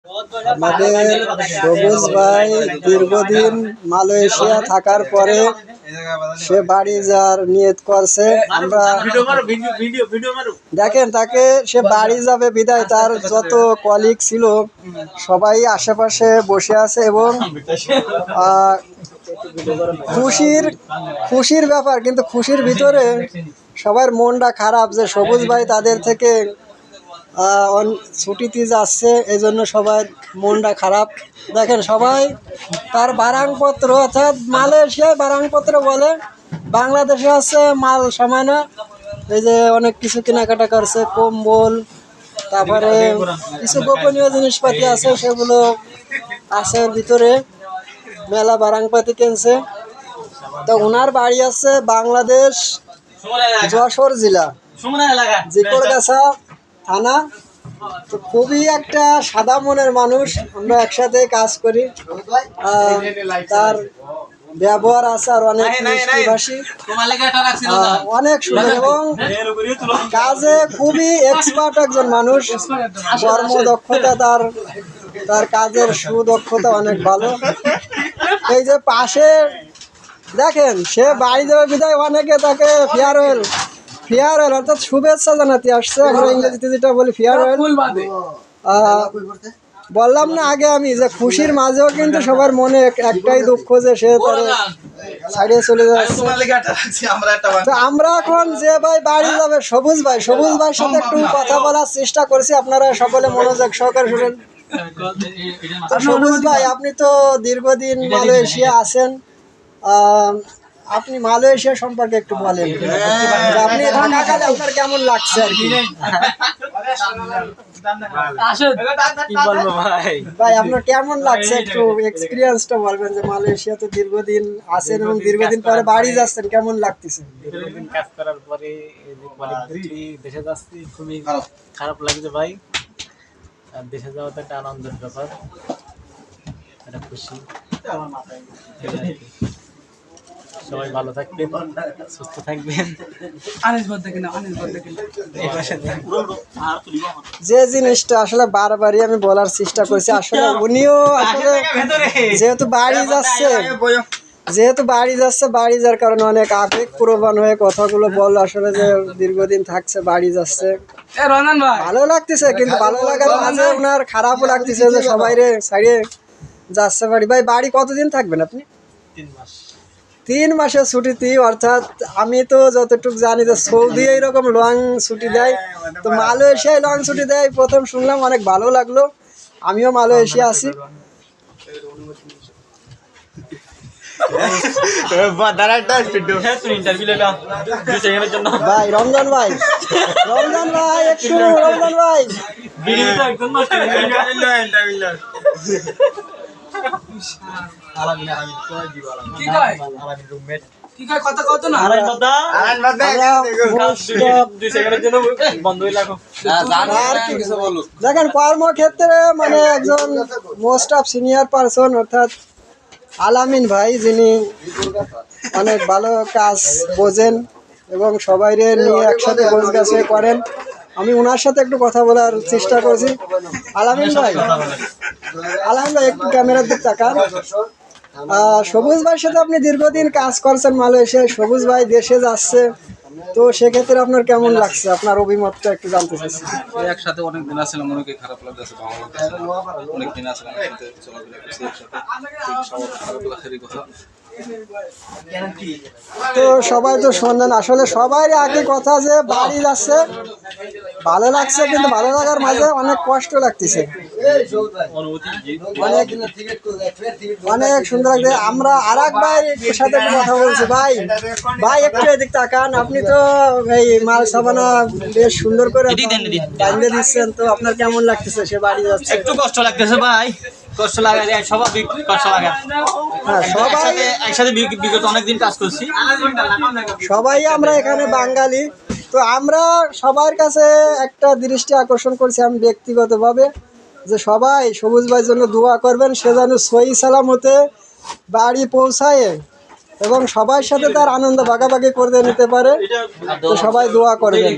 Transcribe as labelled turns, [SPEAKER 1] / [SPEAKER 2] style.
[SPEAKER 1] আমাদের সবুজ ভাই দীর্ঘদিন মালয়েশিয়া থাকার পরে সে বাড়ি যাওয়ার নিয়ত করছে। আমরা দেখেন তাকে, সে বাড়ি যাবে বিদায় তার যত কলিগ ছিল সবাই আশেপাশে বসে আছে এবং খুশির ব্যাপার, কিন্তু খুশির ভিতরে সবার মনটা খারাপ যে সবুজ ভাই তাদের থেকে ছুটিতে যাচ্ছে, এই জন্য সবার মনটা খারাপ। দেখেন সবাই তার বারাংপত্র, অর্থাৎ মালয়েশিয়ায় বারাংপত্র বলে, বাংলাদেশে আছে মাল সামানা। এই যে অনেক কিছু কেনাকাটা করছে, কম্বল, তারপরে কিছু গোপনীয় জিনিসপাতি আছে, সেগুলো আছে ভিতরে, মেলা বারাংপাতি কিনছে। তো ওনার বাড়ি আছে বাংলাদেশ যশোর জেলা জিকরগাছা থানা। তো খুবই একটা সাদা মনের মানুষ, আমরা একসাথে কাজ করি। তার ব্যবহার আচার অনেক মিষ্টিভাষী, অনেক সুন্দর এবং কাজে খুবই এক্সপার্ট একজন মানুষ। কর্মদক্ষতা তার কাজের সুদক্ষতা অনেক ভালো। এই যে পাশে দেখেন, সে বাড়ি যাবে বিদায় অনেকে তাকে ফেয়ারওয়েল অর্থাৎ শুভেচ্ছা জানাতে আসছে। আমরা ইংরেজিতে যেটা বলি ফেয়ারওয়েল। বললাম না আগে আমি যে খুশির মাঝেও কিন্তু সবার মনে একটাই দুঃখ যে সে তার ছাড়িয়ে চলে যাচ্ছে। তো আমরা এখন যে ভাই বাড়ি যাবে সবুজ ভাইয়ের সাথে একটু কথা বলার চেষ্টা করছি, আপনারা সকলে মনোযোগ সহকারে শুনেন। তো সবুজ ভাই, আপনি তো দীর্ঘদিন মালয়েশিয়া আছেন, আপনি মালয়েশিয়া সম্পর্কে একটু বলেন, আপনি থাকাকালে আপনার কেমন লাগছে আর কি? ভাই আপনার কেমন লাগছে একটু এক্সপিরিয়েন্সটা বলবেন, যে মালয়েশিয়াতে দীর্ঘদিন আছেন এবং দীর্ঘদিন পরে বাড়ি যাচ্ছেন, কেমন লাগতেছে?
[SPEAKER 2] দীর্ঘদিন কাজ করার পরে দেশে যাচ্ছি, খুবই খারাপ লাগছে ভাই। আর দেশে যাওয়া তো একটা আনন্দের ব্যাপার, একটা খুশি। সবাই ভালো থাকবেন, সুস্থ থাকবেন।
[SPEAKER 1] যে জিনিসটা আসলে বারবারই আমি বলার চেষ্টা করছি, আসলে উনিও আসলে যেহেতু বাড়ি যাচ্ছে বাড়ি যাওয়ার কারণে অনেক আবেগ প্রবণ হয়ে কথাগুলো বল, আসলে যে দীর্ঘদিন থাকছে বাড়ি যাচ্ছে, ভালো লাগতেছে, কিন্তু ভালো লাগার মাঝে ওনার খারাপও লাগতেছে যে সবাই রে ছাড়িয়ে যাচ্ছে বাড়ি। ভাই বাড়ি কতদিন থাকবেন আপনি?
[SPEAKER 2] 3 মাস।
[SPEAKER 1] 3 মাসের ছুটিতে, অর্থাৎ আমি তো যতটুকু জানি যে সৌদি এইরকম লং ছুটি দেয়, তো মালয়েশিয়ায় লং ছুটি দেয় প্রথম শুনলাম, অনেক ভালো লাগলো। আমিও মালয়েশিয়া আছি। ভাই রমজান ভাই একটু, রমজান ভাই দেখেন কর্মক্ষেত্রে মানে একজন মোস্ট অফ সিনিয়র পারসন, অর্থাৎ আলামিন ভাই, যিনি অনেক ভালো কাজ বোঝেন এবং সবাই নিয়ে একসাথে গোছগাছে করেন। আমি ওনার সাথে একটু কথা বলার চেষ্টা করছি। আলামিন ভাই একটু ক্যামেরার দিক তাকান। সবুজ ভাইয়ের সাথে আপনি দীর্ঘদিন কাজ করছেন মালয়েশিয়ায়, সবুজ ভাই দেশে যাচ্ছে, তো সেক্ষেত্রে আপনার কেমন লাগছে, আপনার অভিমতটা একটু জানতে চাচ্ছি।
[SPEAKER 3] একসাথে অনেক দিন আসলাম, অনেকে খারাপ লাগতেছে, ভালো লাগতেছে, অনেক দিন আসলাম একসাথে চলাফেরা করছি একসাথে, সবার খারাপ লাগারই কথা।
[SPEAKER 1] তো সবাই তো শুনলেন, আসলে সবাই একই কথা যে বাড়ি যাচ্ছে, ভালো লাগছে, কিন্তু ভালো লাগার মাঝে অনেক কষ্ট লাগতেছে, অনেক সুন্দর লাগছে। আমরা আর এক ভাইয়ের সাথে কথা বলছি। ভাই একটু এদিক তাকান, আপনি তো এই মাল সাবানা বেশ সুন্দর করে বাঁধিয়ে দিচ্ছেন, তো আপনার কেমন লাগতেছে সে বাড়ি যাচ্ছে?
[SPEAKER 2] একটু কষ্ট লাগতেছে ভাই, কষ্ট লাগে, সবার কষ্ট লাগে।
[SPEAKER 1] হ্যাঁ, সবাই
[SPEAKER 2] একসাথে বিগত অনেকদিন কাজ করছি,
[SPEAKER 1] সবাই আমরা এখানে বাঙালি, তো আমরা সবার কাছে একটা দৃষ্টি আকর্ষণ করছি আমি ব্যক্তিগতভাবে, যে সবাই সবুজ ভাইয়ের জন্য দোয়া করবেন, সে যেন সহি সালামতে বাড়ি পৌঁছায় এবং সবার সাথে তার আনন্দ ভাগাভাগি করে নিতে পারে, তো সবাই দোয়া করবেন।